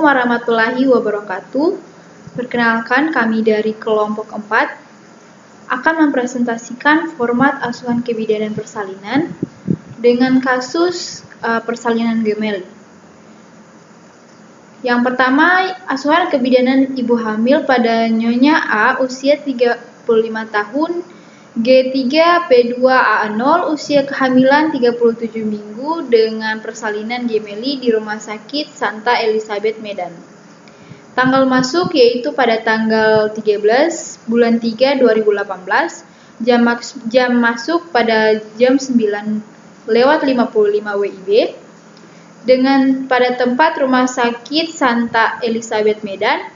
warahmatullahi wabarakatuh. Perkenalkan, kami dari kelompok 4 akan mempresentasikan format asuhan kebidanan persalinan dengan kasus persalinan gemeli. Yang pertama, asuhan kebidanan ibu hamil pada Nyonya A usia 35 tahun, G3P2AA0 usia kehamilan 37 minggu dengan persalinan gemeli di Rumah Sakit Santa Elizabeth Medan. Tanggal masuk yaitu pada tanggal 13 bulan 3 2018, jam masuk pada jam 9:55 WIB, dengan pada tempat Rumah Sakit Santa Elizabeth Medan.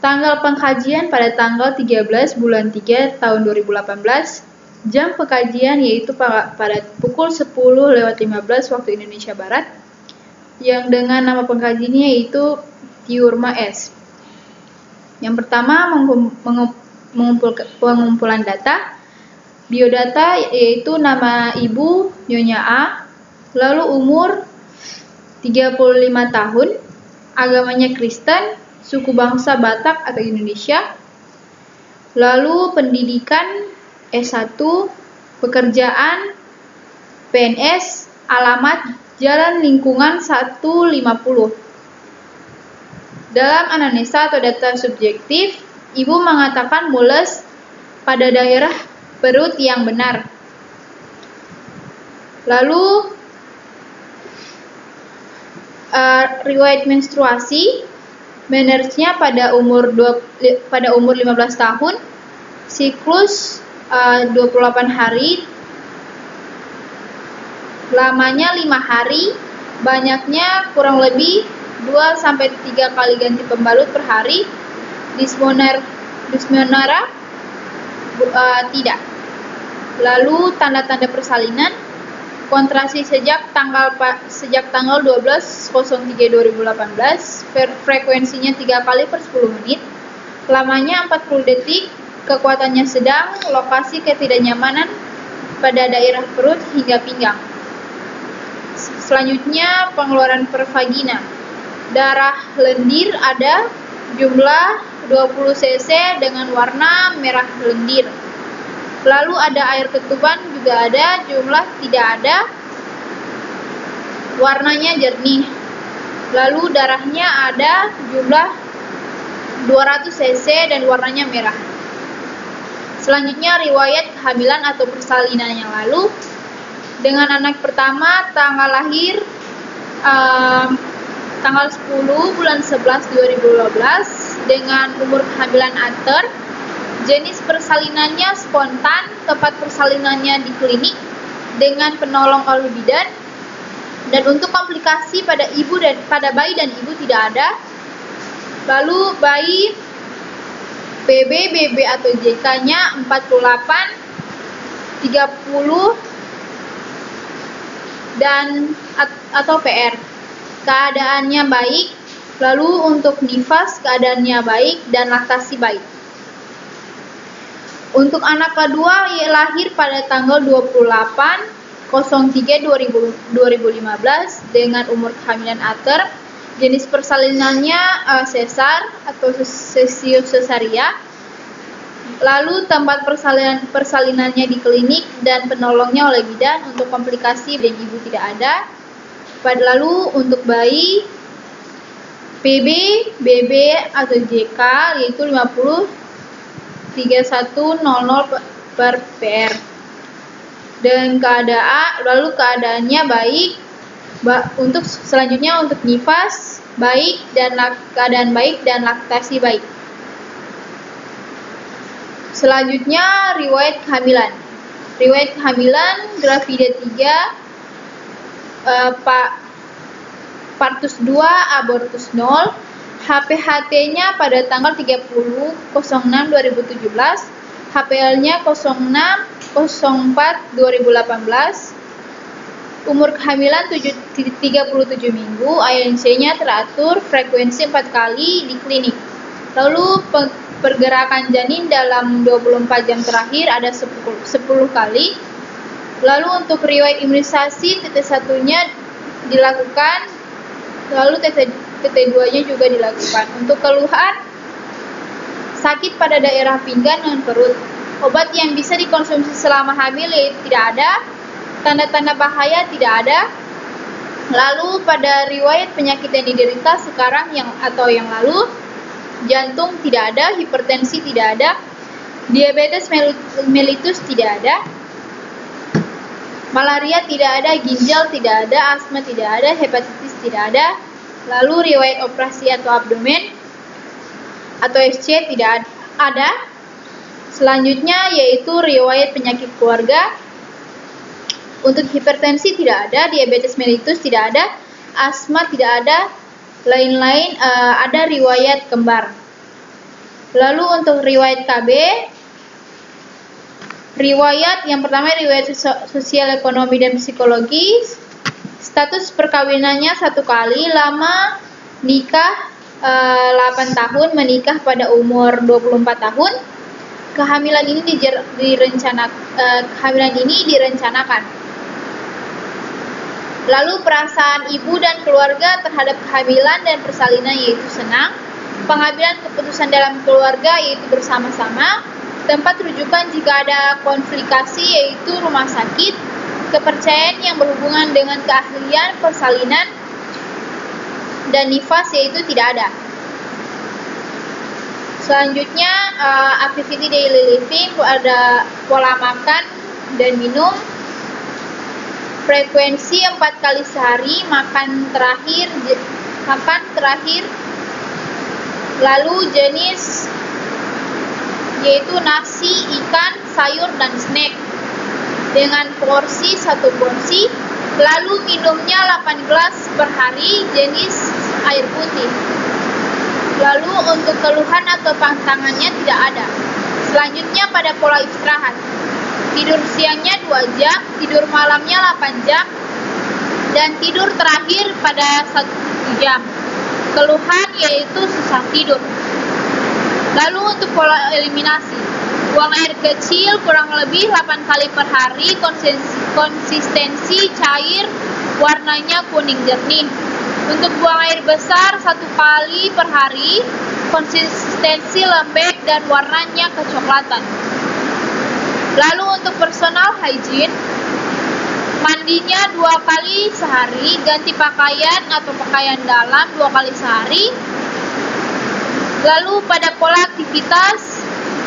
Tanggal pengkajian pada tanggal 13 bulan 3 tahun 2018, jam pengkajian yaitu pada pukul 10:15 waktu Indonesia Barat, yang dengan nama pengkajiannya yaitu Tiurma S. Yang pertama, pengumpulan data, biodata yaitu nama ibu Nyonya A, lalu umur 35 tahun, agamanya Kristen, suku bangsa Batak atau Indonesia, lalu pendidikan S1, pekerjaan PNS, alamat Jalan Lingkungan 150. Dalam anamnesa atau data subjektif, ibu mengatakan mules pada daerah perut yang benar. Lalu riwayat menstruasi, menarche pada umur 15 tahun, siklus 28 hari, lamanya 5 hari, banyaknya kurang lebih 2-3 kali ganti pembalut per hari, dysmenorrhea tidak. Lalu tanda-tanda persalinan, kontrasi sejak tanggal 12/03/2018, frekuensinya 3 kali per 10 menit, lamanya 40 detik, kekuatannya sedang, lokasi ketidaknyamanan pada daerah perut hingga pinggang. Selanjutnya, pengeluaran per vagina. Darah lendir ada, jumlah 20 cc dengan warna merah lendir. Lalu ada air ketuban juga ada, jumlah tidak ada, warnanya jernih. Lalu darahnya ada, jumlah 200 cc dan warnanya merah. Selanjutnya, riwayat kehamilan atau persalinan yang lalu. Dengan anak pertama, tanggal lahir tanggal 10 bulan 11 2012, dengan umur kehamilan anter, jenis persalinannya spontan, tempat persalinannya di klinik dengan penolong bidan, dan untuk komplikasi pada bayi dan ibu tidak ada. Lalu bayi PB, BB atau JK-nya 48, 30 dan atau PR. Keadaannya baik. Lalu untuk nifas keadaannya baik dan laktasi baik. Untuk anak kedua lahir pada tanggal 28/03/2015 dengan umur kehamilan anter, jenis persalinannya sesar atau cesaria. Lalu tempat persalinannya di klinik dan penolongnya oleh bidan. Untuk komplikasi dan ibu tidak ada. Lalu untuk bayi PB, BB atau JK yaitu 50 3100 per PR. Dan keadaannya baik. Untuk selanjutnya untuk nifas baik dan keadaan baik dan laktasi baik. Selanjutnya riwayat kehamilan. Riwayat kehamilan gravida 3, partus 2, abortus 0, HPHT-nya pada tanggal 30/06/2017, HPL-nya 06/04/2018, umur kehamilan 37 minggu, ANC-nya teratur, frekuensi 4 kali di klinik. Lalu pergerakan janin dalam 24 jam terakhir ada 10 kali. Lalu untuk riwayat imunisasi, tetes 1-nya dilakukan, lalu PT2-nya juga dilakukan. Untuk keluhan sakit pada daerah pinggang dan perut, obat yang bisa dikonsumsi selama hamil yaitu tidak ada, tanda-tanda bahaya tidak ada. Lalu pada riwayat penyakit yang diderita sekarang atau yang lalu, jantung tidak ada, hipertensi tidak ada, diabetes mellitus tidak ada, malaria tidak ada, ginjal tidak ada, asma tidak ada, hepatitis tidak ada. Lalu riwayat operasi atau abdomen atau SC tidak ada. Selanjutnya yaitu riwayat penyakit keluarga. Untuk hipertensi tidak ada, diabetes mellitus tidak ada, asma tidak ada, lain-lain ada riwayat kembar. Lalu untuk riwayat KB, riwayat yang pertama riwayat sosial, ekonomi, dan psikologis. Status perkawinannya 1 kali, lama nikah 8 tahun, menikah pada umur 24 tahun. Kehamilan ini direncanakan. Lalu perasaan ibu dan keluarga terhadap kehamilan dan persalinan yaitu senang. Pengambilan keputusan dalam keluarga yaitu bersama-sama. Tempat rujukan jika ada komplikasi yaitu rumah sakit. Kepercayaan yang berhubungan dengan keahlian persalinan dan nifas yaitu tidak ada. Selanjutnya activity daily living, ada pola makan dan minum. Frekuensi 4 kali sehari, makan terakhir. Lalu jenis yaitu nasi, ikan, sayur, dan snack dengan porsi 1 porsi. Lalu minumnya 8 gelas per hari, jenis air putih. Lalu untuk keluhan atau pantangannya tidak ada. Selanjutnya pada pola istirahat, tidur siangnya 2 jam, tidur malamnya 8 jam, dan tidur terakhir pada 1 jam. Keluhan yaitu susah tidur. Lalu untuk pola eliminasi, buang air kecil kurang lebih 8 kali per hari, konsistensi cair, warnanya kuning jernih. Untuk buang air besar 1 kali per hari, konsistensi lembek dan warnanya kecoklatan. Lalu untuk personal hygiene, mandinya 2 kali sehari, ganti pakaian atau pakaian dalam 2 kali sehari. Lalu pada pola aktivitas,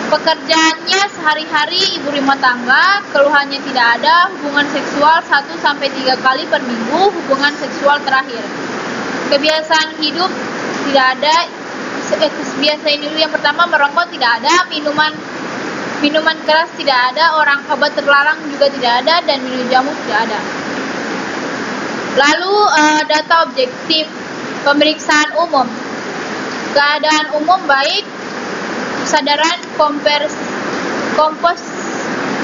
pekerjaannya sehari-hari ibu rumah tangga, keluhannya tidak ada, hubungan seksual 1-3 kali per minggu, hubungan seksual terakhir. Kebiasaan hidup tidak ada, kebiasaan hidup yang pertama merokok tidak ada, minuman keras tidak ada, obat terlarang juga tidak ada, dan minum jamu tidak ada. Lalu data objektif, pemeriksaan umum. Keadaan umum baik, kesadaran kompos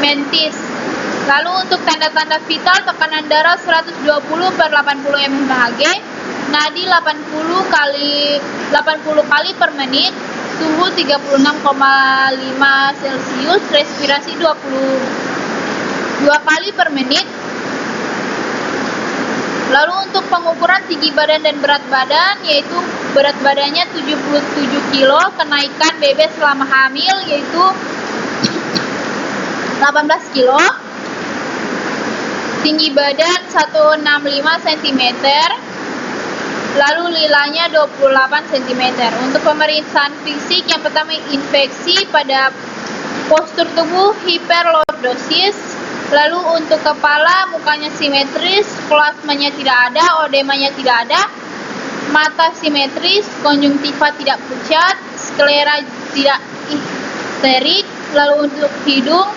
mentis. Lalu untuk tanda-tanda vital, tekanan darah 120/80 mmHg, nadi 80 kali per menit, suhu 36,5 Celcius, respirasi 22 kali per menit. Lalu untuk pengukuran tinggi badan dan berat badan, yaitu berat badannya 77 kg, kenaikan BB selama hamil yaitu 18 kg, tinggi badan 165 cm, lalu lilanya 28 cm. Untuk pemeriksaan fisik, yang pertama infeksi pada postur tubuh hiperlordosis. Lalu untuk kepala, mukanya simetris, plasmanya tidak ada, odemanya tidak ada, mata simetris, konjungtiva tidak pucat, sklera tidak histerik. Lalu untuk hidung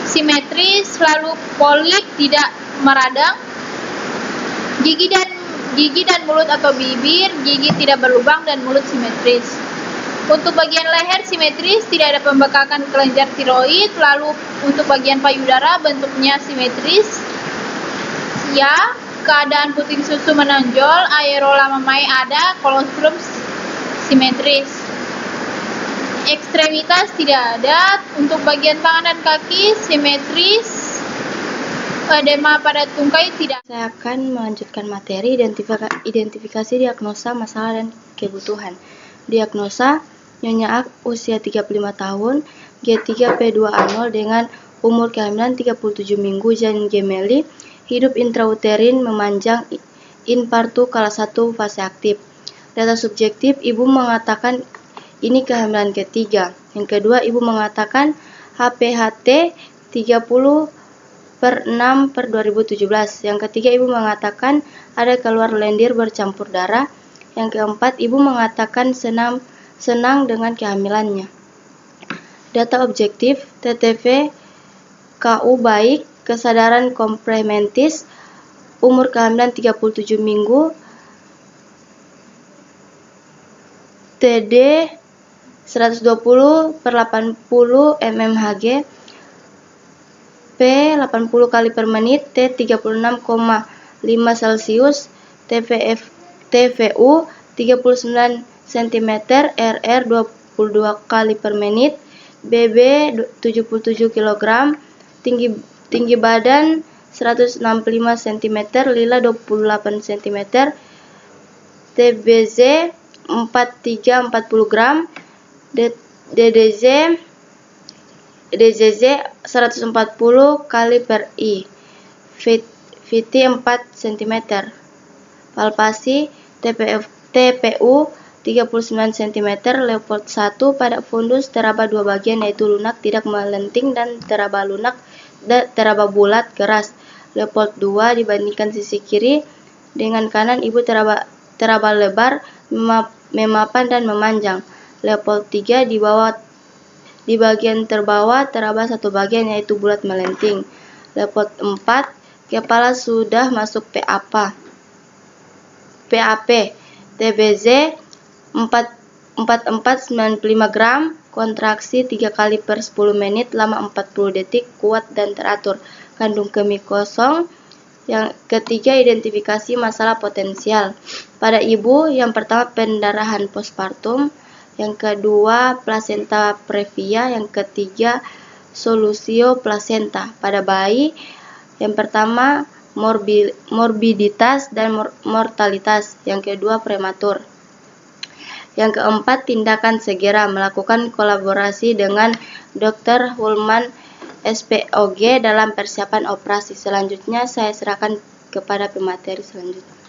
simetris, lalu polip tidak meradang, gigi dan mulut atau bibir, gigi tidak berlubang dan mulut simetris. Untuk bagian leher simetris, tidak ada pembekakan kelenjar tiroid. Lalu untuk bagian payudara bentuknya simetris. Ya, keadaan puting susu menonjol, aerolamamai ada, kolostrum simetris. Ekstremitas tidak ada. Untuk bagian tangan dan kaki simetris. Edema pada tungkai tidak. Saya akan melanjutkan materi identifikasi diagnosa masalah dan kebutuhan. Diagnosa, Nyonya A usia 35 tahun, G3P2A0 dengan umur kehamilan 37 minggu, janin gemeli, hidup intrauterin memanjang, infartu kala 1 fase aktif. Data subjektif, ibu mengatakan ini kehamilan ketiga. Yang kedua, ibu mengatakan HPHT 30/6/2017. Yang ketiga, ibu mengatakan ada keluar lendir bercampur darah. Yang keempat, ibu mengatakan senang dengan kehamilannya. Data objektif, TTV KU baik, kesadaran komplementis, umur kehamilan 37 minggu, TD 120/80 mmHg, P 80 kali per menit, T 36,5 Celcius, TVU 39 cm, RR 22 kali per menit, BB 77 kg, tinggi badan 165 cm, lila 28 cm, TBZ 4340 gram, DZZ 140 kali per I, VT 4 cm, palpasi TPU 39 cm, Leopold 1 pada fundus teraba 2 bagian yaitu lunak tidak melenting dan teraba bulat keras. Leopold 2 dibandingkan sisi kiri dengan kanan, ibu teraba lebar, memapan dan memanjang. Leopold 3 di bagian terbawah teraba 1 bagian yaitu bulat melenting. Leopold 4 kepala sudah masuk PAP. TBZ 4495 gram, kontraksi 3 kali per 10 menit, lama 40 detik, kuat dan teratur. Kandung kemih kosong. Yang ketiga, identifikasi masalah potensial. Pada ibu, yang pertama pendarahan postpartum, yang kedua plasenta previa, yang ketiga solusio plasenta. Pada bayi, yang pertama morbiditas dan mortalitas, yang kedua prematur. Yang keempat, tindakan segera melakukan kolaborasi dengan Dr. Hulman SPOG dalam persiapan operasi. Selanjutnya saya serahkan kepada pemateri selanjutnya.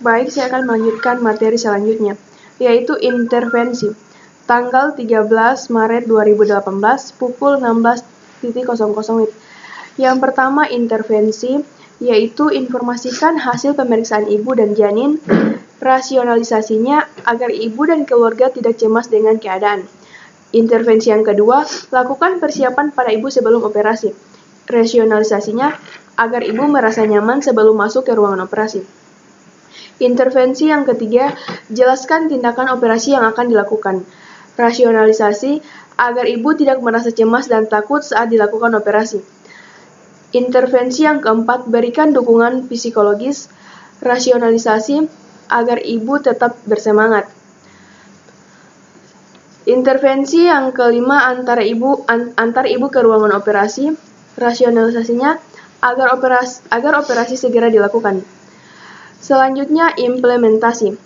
Baik, saya akan melanjutkan materi selanjutnya, yaitu intervensi. Tanggal 13 Maret 2018 pukul 16.00 WIB. Yang pertama, intervensi, yaitu informasikan hasil pemeriksaan ibu dan janin, rasionalisasinya agar ibu dan keluarga tidak cemas dengan keadaan. Intervensi yang kedua, lakukan persiapan pada ibu sebelum operasi. Rasionalisasinya agar ibu merasa nyaman sebelum masuk ke ruangan operasi. Intervensi yang ketiga, jelaskan tindakan operasi yang akan dilakukan. Rasionalisasi agar ibu tidak merasa cemas dan takut saat dilakukan operasi. Intervensi yang keempat, berikan dukungan psikologis. Rasionalisasi agar ibu tetap bersemangat. Intervensi yang kelima, antar ibu ke ruangan operasi. Rasionalisasinya agar operasi segera dilakukan. Selanjutnya, implementasi.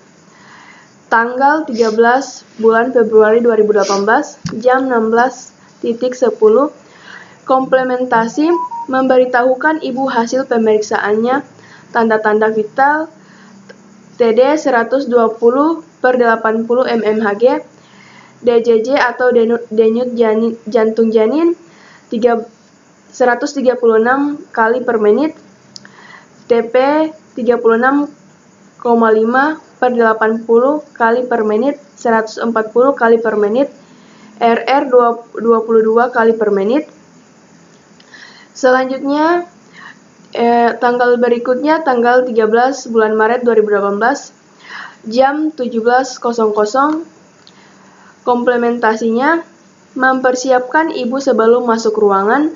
Tanggal 13 bulan Februari 2018 jam 16.10, komplementasi memberitahukan ibu hasil pemeriksaannya, tanda-tanda vital, TD 120/80 mmHg, DJJ atau denyut jantung janin 136 kali per menit, TP 36,5/80 kali per menit, 140 kali per menit, RR 22 kali per menit. Selanjutnya, tanggal berikutnya, tanggal 13 bulan Maret 2018, jam 17.00, komplementasinya mempersiapkan ibu sebelum masuk ruangan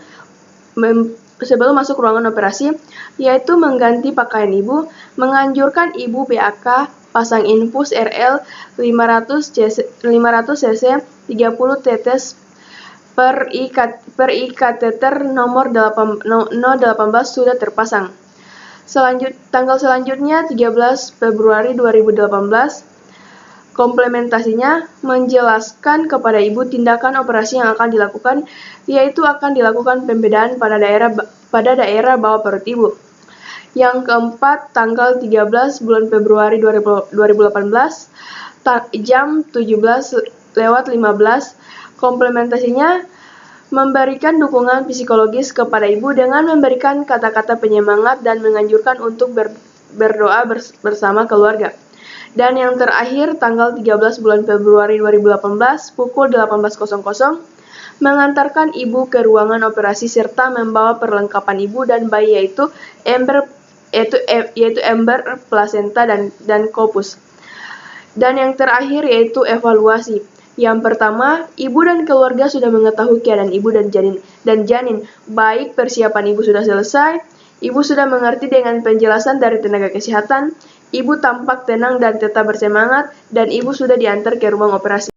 operasi, yaitu mengganti pakaian ibu, menganjurkan ibu BAK, pasang infus RL 500 cc 30 tetes per kateter nomor 018 sudah terpasang. Tanggal selanjutnya 13 Februari 2018. Komplementasinya menjelaskan kepada ibu tindakan operasi yang akan dilakukan, yaitu akan dilakukan pembedaan pada daerah bawah perut ibu. Yang keempat, tanggal 13 bulan Februari 2018, jam 17:15, komplementasinya memberikan dukungan psikologis kepada ibu dengan memberikan kata-kata penyemangat dan menganjurkan untuk berdoa bersama keluarga. Dan yang terakhir, tanggal 13 bulan Februari 2018, pukul 18:00, mengantarkan ibu ke ruangan operasi serta membawa perlengkapan ibu dan bayi yaitu ember, plasenta, dan kopus. Dan yang terakhir yaitu evaluasi. Yang pertama, ibu dan keluarga sudah mengetahui keadaan ibu dan janin. Baik persiapan ibu sudah selesai, ibu sudah mengerti dengan penjelasan dari tenaga kesehatan, ibu tampak tenang dan tetap bersemangat, dan ibu sudah diantar ke ruang operasi.